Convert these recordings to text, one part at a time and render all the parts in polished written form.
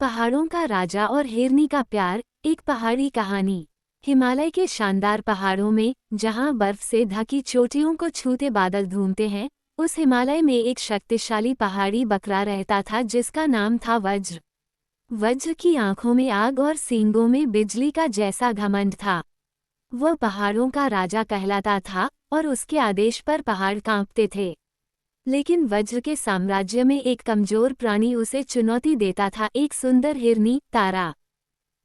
पहाड़ों का राजा और हिरनी का प्यार, एक पहाड़ी कहानी। हिमालय के शानदार पहाड़ों में, जहां बर्फ से ढकी चोटियों को छूते बादल घूमते हैं, उस हिमालय में एक शक्तिशाली पहाड़ी बकरा रहता था जिसका नाम था वज्र। वज्र की आंखों में आग और सींगों में बिजली का जैसा घमंड था। वह पहाड़ों का राजा कहलाता था और उसके आदेश पर पहाड़ कांपते थे। लेकिन वज्र के साम्राज्य में एक कमजोर प्राणी उसे चुनौती देता था, एक सुंदर हिरनी, तारा।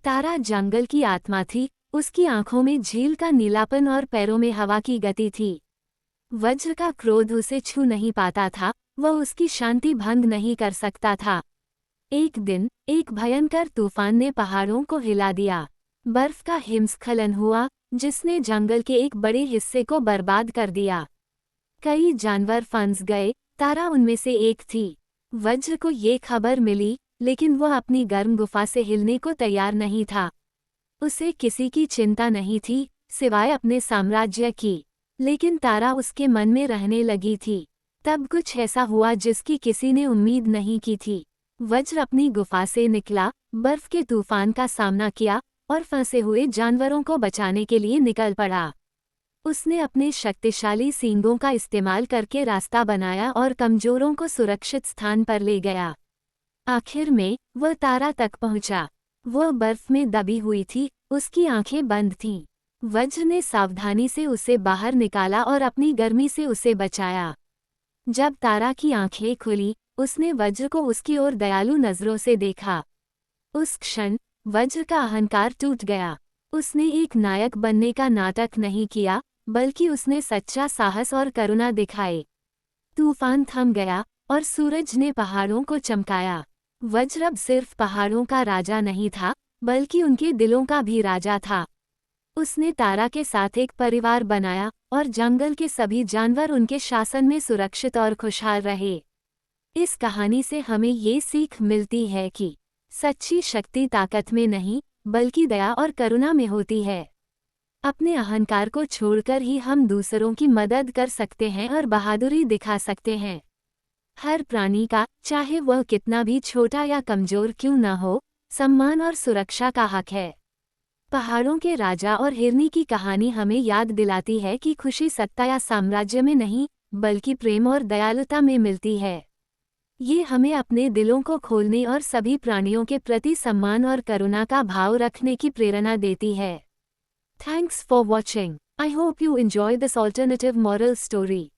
तारा जंगल की आत्मा थी, उसकी आंखों में झील का नीलापन और पैरों में हवा की गति थी। वज्र का क्रोध उसे छू नहीं पाता था, वह उसकी शांति भंग नहीं कर सकता था। एक दिन एक भयंकर तूफान ने पहाड़ों को हिला दिया। बर्फ का हिमस्खलन हुआ, जिसने जंगल के एक बड़े हिस्से को बर्बाद कर दिया। कई जानवर फंस गए, तारा उनमें से एक थी। वज्र को ये खबर मिली, लेकिन वह अपनी गर्म गुफा से हिलने को तैयार नहीं था। उसे किसी की चिंता नहीं थी, सिवाय अपने साम्राज्य की। लेकिन तारा उसके मन में रहने लगी थी। तब कुछ ऐसा हुआ जिसकी किसी ने उम्मीद नहीं की थी। वज्र अपनी गुफा से निकला, बर्फ के तूफान का सामना किया और फंसे हुए जानवरों को बचाने के लिए निकल पड़ा। उसने अपने शक्तिशाली सींगों का इस्तेमाल करके रास्ता बनाया और कमजोरों को सुरक्षित स्थान पर ले गया। आखिर में वह तारा तक पहुंचा। वह बर्फ में दबी हुई थी, उसकी आंखें बंद थीं। वज्र ने सावधानी से उसे बाहर निकाला और अपनी गर्मी से उसे बचाया। जब तारा की आंखें खुली, उसने वज्र को उसकी ओर दयालु नजरों से देखा। उस क्षण वज्र का अहंकार टूट गया। उसने एक नायक बनने का नाटक नहीं किया, बल्कि उसने सच्चा साहस और करुणा दिखाए। तूफान थम गया और सूरज ने पहाड़ों को चमकाया। वज्र अब सिर्फ पहाड़ों का राजा नहीं था, बल्कि उनके दिलों का भी राजा था। उसने तारा के साथ एक परिवार बनाया और जंगल के सभी जानवर उनके शासन में सुरक्षित और खुशहाल रहे। इस कहानी से हमें ये सीख मिलती है कि सच्ची शक्ति ताकत में नहीं, बल्कि दया और करुणा में होती है। अपने अहंकार को छोड़कर ही हम दूसरों की मदद कर सकते हैं और बहादुरी दिखा सकते हैं। हर प्राणी का, चाहे वह कितना भी छोटा या कमजोर क्यों न हो, सम्मान और सुरक्षा का हक है। पहाड़ों के राजा और हिरनी की कहानी हमें याद दिलाती है कि खुशी सत्ता या साम्राज्य में नहीं, बल्कि प्रेम और दयालुता में मिलती है। ये हमें अपने दिलों को खोलने और सभी प्राणियों के प्रति सम्मान और करुणा का भाव रखने की प्रेरणा देती है। Thanks for watching. I hope you enjoy this alternative moral story.